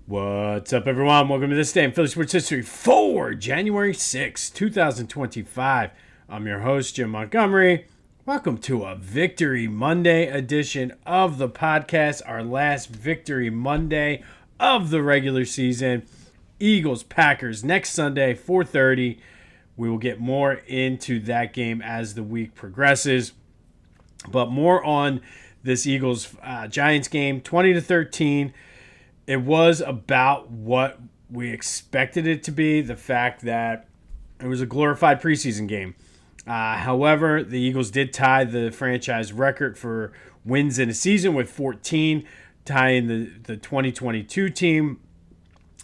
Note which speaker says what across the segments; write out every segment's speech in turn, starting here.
Speaker 1: What's up, everyone? Welcome to this day in Philly Sports History for January 6, 2025. I'm your host, Jim Montgomery. Welcome to a Victory Monday edition of the podcast, our last Victory Monday of the regular season. Eagles, Packers, next Sunday, 4:30. We will get more into that game as the week progresses. But more on this Eagles Giants game, 20-13. It was about what we expected it to be, the fact that it was a glorified preseason game. However, the Eagles did tie the franchise record for wins in a season with 14, tying the 2022 team.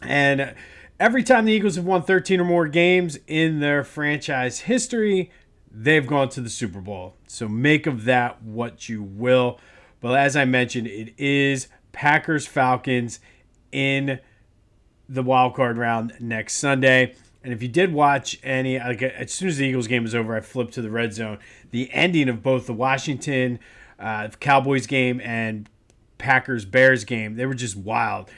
Speaker 1: And every time the Eagles have won 13 or more games in their franchise history, they've gone to the Super Bowl. So make of that what you will. But as I mentioned, it is Packers-Falcons in the wild card round next Sunday. And if you did watch any, as soon as the Eagles game was over, I flipped to the red zone. The ending of both the Washington Cowboys game and Packers-Bears game, they were just wild.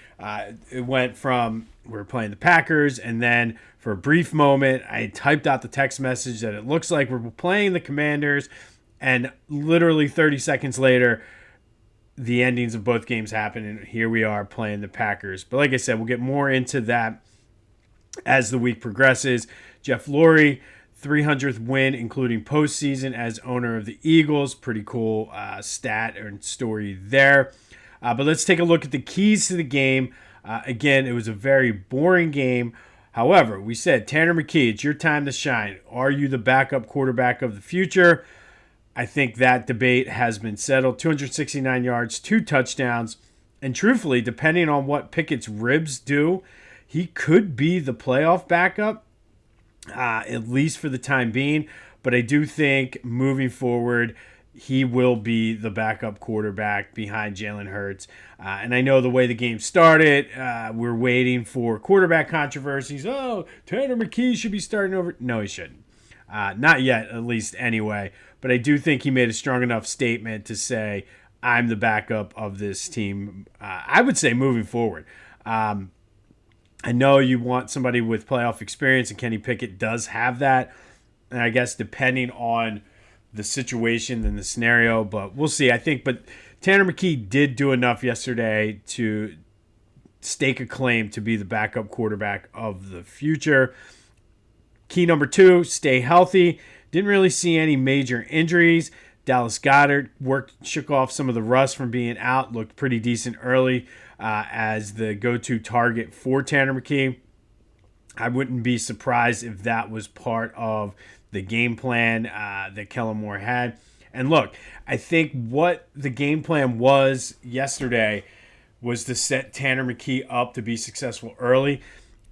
Speaker 1: It went from we were playing the Packers, and then for a brief moment, I typed out the text message that it looks like we're playing the Commanders, and literally 30 seconds later, the endings of both games happen, and here we are playing the Packers. But like I said, we'll get more into that as the week progresses. Jeff Lurie, 300th win, including postseason as owner of the Eagles. Pretty cool stat and story there. But let's take a look at the keys to the game. Again, it was a very boring game. However, we said, Tanner McKee, it's your time to shine. Are you the backup quarterback of the future? I think that debate has been settled. 269 yards, 2 touchdowns. And truthfully, depending on what Pickett's ribs do, he could be the playoff backup, at least for the time being. But I do think moving forward, he will be the backup quarterback behind Jalen Hurts. And I know the way the game started, we're waiting for quarterback controversies. Oh, Tanner McKee should be starting over. No, he shouldn't. Not yet, at least anyway. But I do think he made a strong enough statement to say, I'm the backup of this team. I would say moving forward. I know you want somebody with playoff experience, and Kenny Pickett does have that. And I guess depending on the situation and the scenario, but we'll see. But Tanner McKee did do enough yesterday to stake a claim to be the backup quarterback of the future. Key number 2, stay healthy. Didn't really see any major injuries. Dallas Goedert shook off some of the rust from being out. Looked pretty decent early as the go-to target for Tanner McKee. I wouldn't be surprised if that was part of the game plan that Kellen Moore had. And look, I think what the game plan was yesterday was to set Tanner McKee up to be successful early.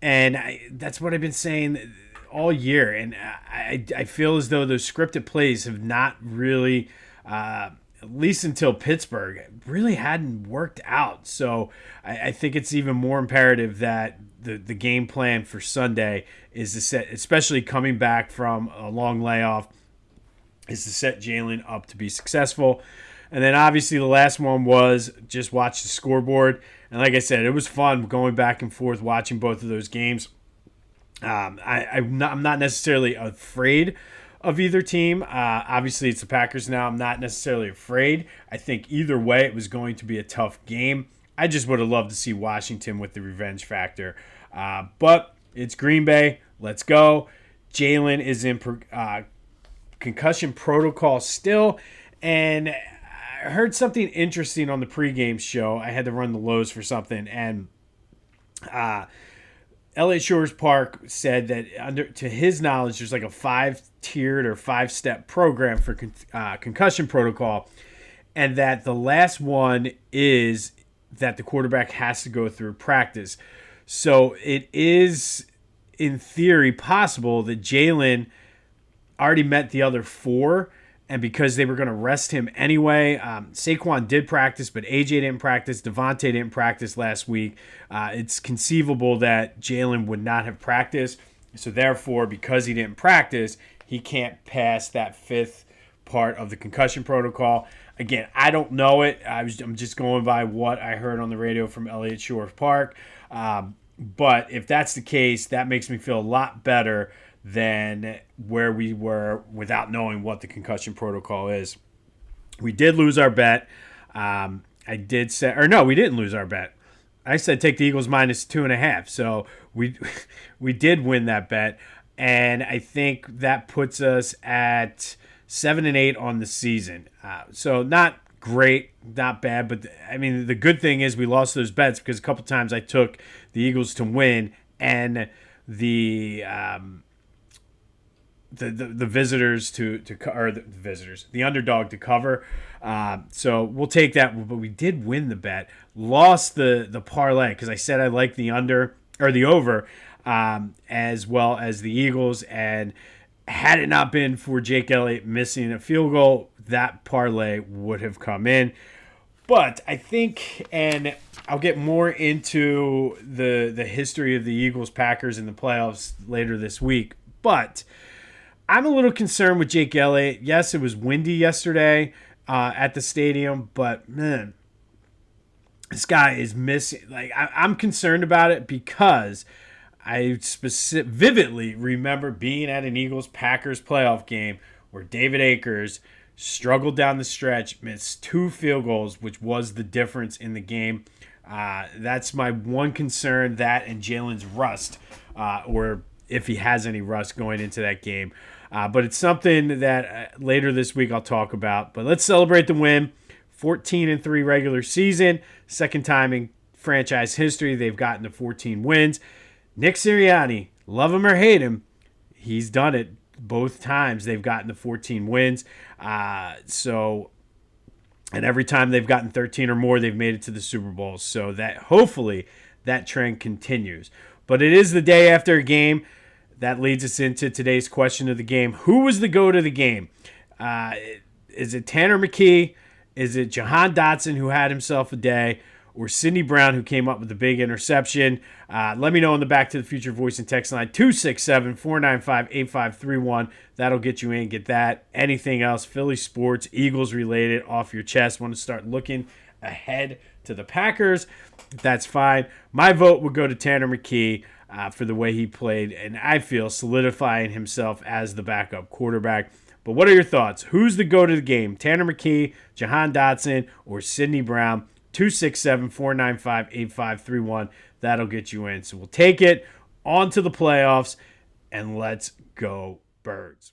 Speaker 1: And that's what I've been saying all year, and I feel as though those scripted plays have not really, at least until Pittsburgh, really hadn't worked out. So I think it's even more imperative that the game plan for Sunday is to set, especially coming back from a long layoff, is to set Jalen up to be successful. And then obviously the last one was just watch the scoreboard. And like I said, it was fun going back and forth watching both of those games. I'm not necessarily afraid of either team. Obviously, it's the Packers now. I'm not necessarily afraid. I think either way, it was going to be a tough game. I just would have loved to see Washington with the revenge factor. But it's Green Bay. Let's go. Jalen is in concussion protocol still. And I heard something interesting on the pregame show. I had to run the Lowe's for something. And Elliott Shores Park said that to his knowledge, there's like a 5-tiered or 5-step program for concussion protocol, and that the last one is that the quarterback has to go through practice. So it is, in theory, possible that Jalen already met the other 4, and because they were going to rest him anyway, Saquon did practice, but AJ didn't practice. Devontae didn't practice last week. It's conceivable that Jalen would not have practiced. So therefore, because he didn't practice, he can't pass that 5th part of the concussion protocol. Again, I don't know it. I'm just going by what I heard on the radio from Elliott Shore Park. But if that's the case, that makes me feel a lot better than where we were without knowing what the concussion protocol is. We did lose our bet. I did say, or no, we didn't lose our bet. I said take the Eagles minus 2.5. So we did win that bet. And I think that puts us at 7-8 on the season. So not great, not bad. But I mean, the good thing is we lost those bets because a couple times I took the Eagles to win and the visitors the underdog to cover. So we'll take that. But we did win the bet. Lost the parlay because I said I liked the under or the over as well as the Eagles. And had it not been for Jake Elliott missing a field goal, that parlay would have come in. But I think, and I'll get more into the history of the Eagles, Packers in the playoffs later this week. But I'm a little concerned with Jake Elliott. Yes, it was windy yesterday at the stadium, but man, this guy is missing. Like I'm concerned about it because I vividly remember being at an Eagles-Packers playoff game where David Akers struggled down the stretch, missed 2 field goals, which was the difference in the game. That's my one concern, that and Jalen's rust, or if he has any rust going into that game. But it's something that later this week I'll talk about. But let's celebrate the win. 14-3 regular season. Second time in franchise history they've gotten to 14 wins. Nick Sirianni, love him or hate him, he's done it both times. They've gotten to 14 wins. And every time they've gotten 13 or more, they've made it to the Super Bowl. So that hopefully that trend continues. But it is the day after a game. That leads us into today's question of the game. Who was the GOAT of the game? Is it Tanner McKee? Is it Jahan Dotson, who had himself a day? Or Sidney Brown, who came up with the big interception? Let me know on the Back to the Future voice and text line 267-495-8531. That'll get you in. Get that. Anything else, Philly sports, Eagles related, off your chest. Want to start looking ahead to the Packers? That's fine. My vote would go to Tanner McKee for the way he played, and I feel solidifying himself as the backup quarterback. But what are your thoughts? Who's the GOAT of the game? Tanner McKee, Jahan Dotson, or Sidney Brown? 267-495-8531. That'll get you in. So we'll take it on to the playoffs, and let's go Birds.